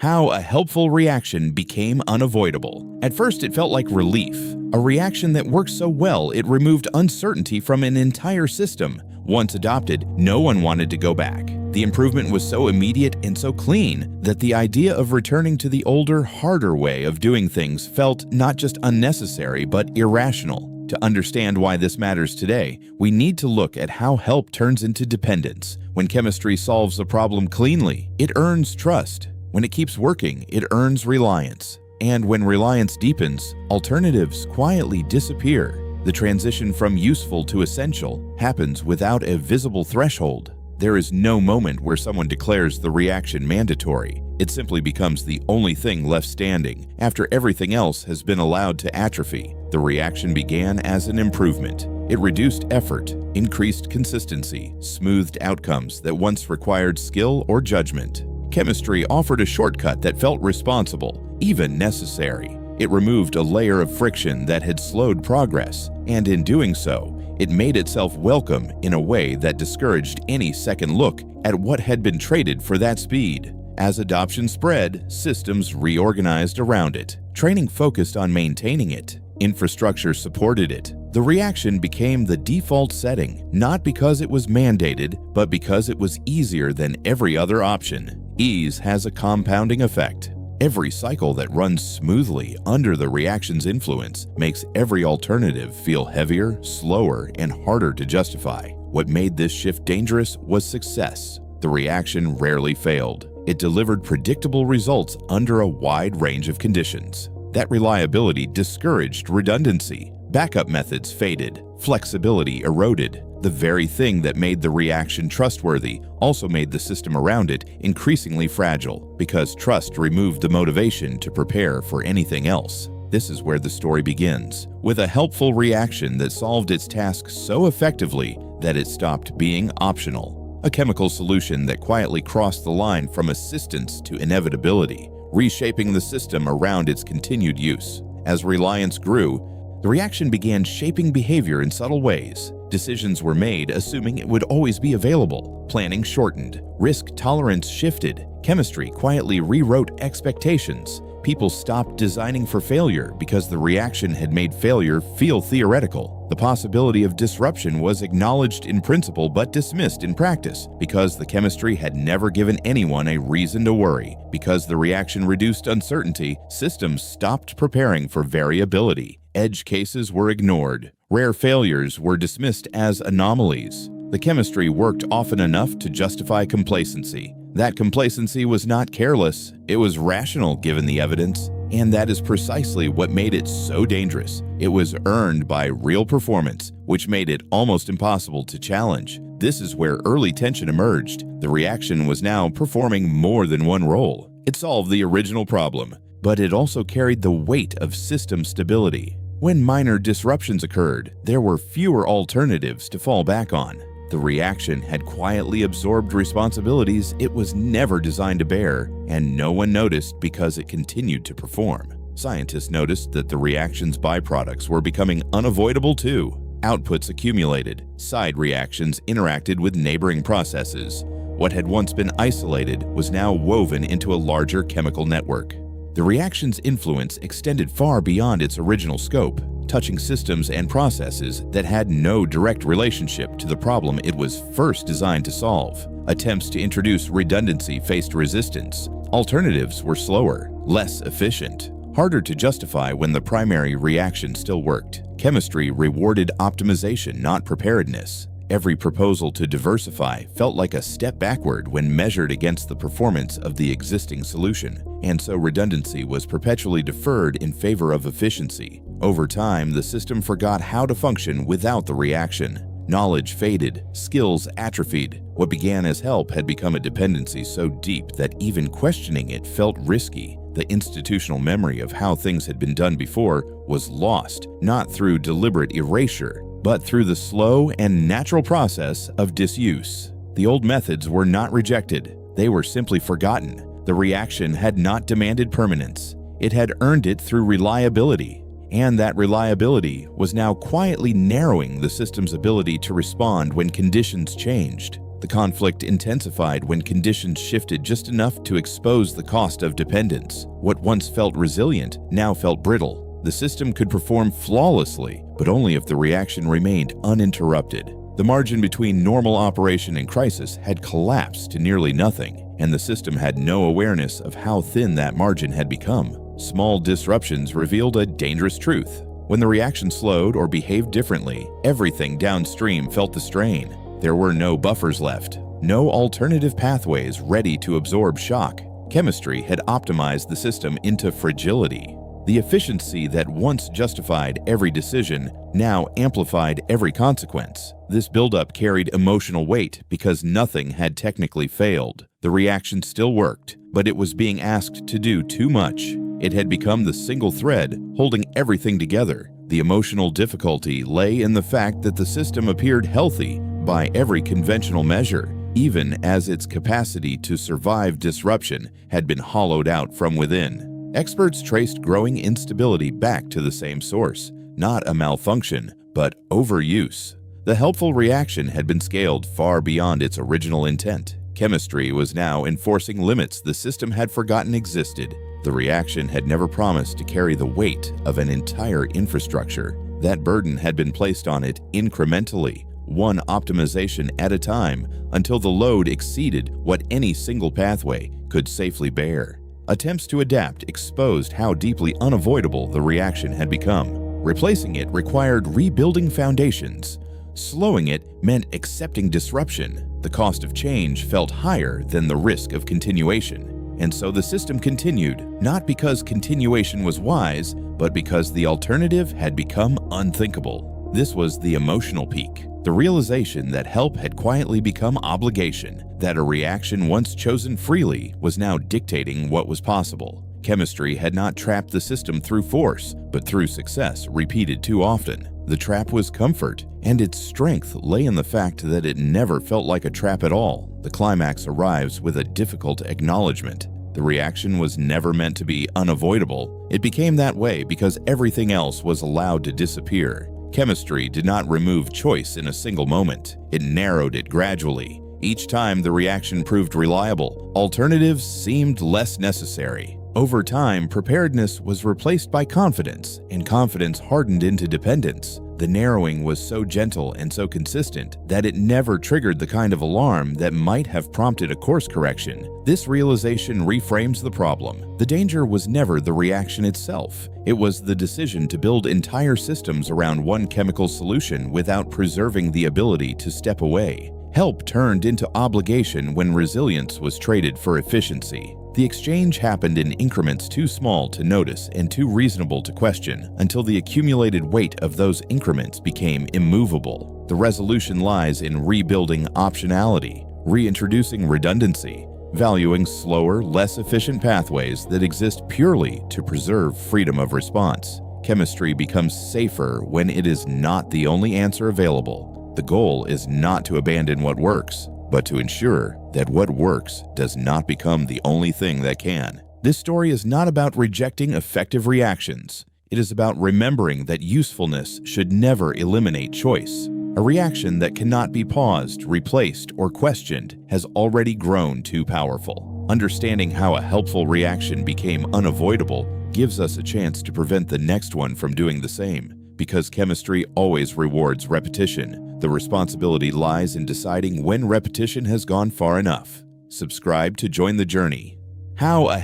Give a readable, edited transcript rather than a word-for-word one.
How a helpful reaction became unavoidable. At first, it felt like relief, a reaction that worked so well it removed uncertainty from an entire system. Once adopted, no one wanted to go back. The improvement was so immediate and so clean that the idea of returning to the older, harder way of doing things felt not just unnecessary but irrational. To understand why this matters today, we need to look at how help turns into dependence. When chemistry solves a problem cleanly, it earns trust. When it keeps working, it earns reliance. And when reliance deepens, alternatives quietly disappear. The transition from useful to essential happens without a visible threshold. There is no moment where someone declares the reaction mandatory. It simply becomes the only thing left standing after everything else has been allowed to atrophy. The reaction began as an improvement. It reduced effort, increased consistency, smoothed outcomes that once required skill or judgment. Chemistry offered a shortcut that felt responsible, even necessary. It removed a layer of friction that had slowed progress, and in doing so, it made itself welcome in a way that discouraged any second look at what had been traded for that speed. As adoption spread, systems reorganized around it. Training focused on maintaining it. Infrastructure supported it. The reaction became the default setting, not because it was mandated, but because it was easier than every other option. Ease has a compounding effect. Every cycle that runs smoothly under the reaction's influence makes every alternative feel heavier, slower, and harder to justify. What made this shift dangerous was success. The reaction rarely failed. It delivered predictable results under a wide range of conditions. That reliability discouraged redundancy. Backup methods faded. Flexibility eroded. The very thing that made the reaction trustworthy also made the system around it increasingly fragile, because trust removed the motivation to prepare for anything else. This is where the story begins, with a helpful reaction that solved its task so effectively that it stopped being optional. A chemical solution that quietly crossed the line from assistance to inevitability, reshaping the system around its continued use. As reliance grew, the reaction began shaping behavior in subtle ways. Decisions were made assuming it would always be available. Planning shortened. Risk tolerance shifted. Chemistry quietly rewrote expectations. People stopped designing for failure because the reaction had made failure feel theoretical. The possibility of disruption was acknowledged in principle but dismissed in practice because the chemistry had never given anyone a reason to worry. Because the reaction reduced uncertainty, systems stopped preparing for variability. Edge cases were ignored. Rare failures were dismissed as anomalies. The chemistry worked often enough to justify complacency. That complacency was not careless, it was rational given the evidence, and that is precisely what made it so dangerous. It was earned by real performance, which made it almost impossible to challenge. This is where early tension emerged. The reaction was now performing more than one role. It solved the original problem, but it also carried the weight of system stability. When minor disruptions occurred, there were fewer alternatives to fall back on. The reaction had quietly absorbed responsibilities it was never designed to bear, and no one noticed because it continued to perform. Scientists noticed that the reaction's byproducts were becoming unavoidable too. Outputs accumulated, side reactions interacted with neighboring processes. What had once been isolated was now woven into a larger chemical network. The reaction's influence extended far beyond its original scope, touching systems and processes that had no direct relationship to the problem it was first designed to solve. Attempts to introduce redundancy faced resistance. Alternatives were slower, less efficient, harder to justify when the primary reaction still worked. Chemistry rewarded optimization, not preparedness. Every proposal to diversify felt like a step backward when measured against the performance of the existing solution, and so redundancy was perpetually deferred in favor of efficiency. Over time, the system forgot how to function without the reaction. Knowledge faded, skills atrophied. What began as help had become a dependency so deep that even questioning it felt risky. The institutional memory of how things had been done before was lost, not through deliberate erasure, but through the slow and natural process of disuse. The old methods were not rejected, they were simply forgotten. The reaction had not demanded permanence. It had earned it through reliability, and that reliability was now quietly narrowing the system's ability to respond when conditions changed. The conflict intensified when conditions shifted just enough to expose the cost of dependence. What once felt resilient now felt brittle. The system could perform flawlessly, but only if the reaction remained uninterrupted. The margin between normal operation and crisis had collapsed to nearly nothing, and the system had no awareness of how thin that margin had become. Small disruptions revealed a dangerous truth. When the reaction slowed or behaved differently, everything downstream felt the strain. There were no buffers left, no alternative pathways ready to absorb shock. Chemistry had optimized the system into fragility. The efficiency that once justified every decision now amplified every consequence. This buildup carried emotional weight because nothing had technically failed. The reaction still worked, but it was being asked to do too much. It had become the single thread holding everything together. The emotional difficulty lay in the fact that the system appeared healthy by every conventional measure, even as its capacity to survive disruption had been hollowed out from within. Experts traced growing instability back to the same source, not a malfunction, but overuse. The helpful reaction had been scaled far beyond its original intent. Chemistry was now enforcing limits the system had forgotten existed. The reaction had never promised to carry the weight of an entire infrastructure. That burden had been placed on it incrementally, one optimization at a time, until the load exceeded what any single pathway could safely bear. Attempts to adapt exposed how deeply unavoidable the reaction had become. Replacing it required rebuilding foundations. Slowing it meant accepting disruption. The cost of change felt higher than the risk of continuation. And so the system continued, not because continuation was wise, but because the alternative had become unthinkable. This was the emotional peak, the realization that help had quietly become obligation, that a reaction once chosen freely was now dictating what was possible. Chemistry had not trapped the system through force, but through success repeated too often. The trap was comfort, and its strength lay in the fact that it never felt like a trap at all. The climax arrives with a difficult acknowledgement. The reaction was never meant to be unavoidable. It became that way because everything else was allowed to disappear. Chemistry did not remove choice in a single moment. It narrowed it gradually. Each time the reaction proved reliable, alternatives seemed less necessary. Over time, preparedness was replaced by confidence, and confidence hardened into dependence. The narrowing was so gentle and so consistent that it never triggered the kind of alarm that might have prompted a course correction. This realization reframes the problem. The danger was never the reaction itself. It was the decision to build entire systems around one chemical solution without preserving the ability to step away. Help turned into obligation when resilience was traded for efficiency. The exchange happened in increments too small to notice and too reasonable to question, until the accumulated weight of those increments became immovable. The resolution lies in rebuilding optionality, reintroducing redundancy, valuing slower, less efficient pathways that exist purely to preserve freedom of response. Chemistry becomes safer when it is not the only answer available. The goal is not to abandon what works, but to ensure that what works does not become the only thing that can. This story is not about rejecting effective reactions. It is about remembering that usefulness should never eliminate choice. A reaction that cannot be paused, replaced, or questioned has already grown too powerful. Understanding how a helpful reaction became unavoidable gives us a chance to prevent the next one from doing the same. Because chemistry always rewards repetition, the responsibility lies in deciding when repetition has gone far enough. Subscribe to join the journey. How a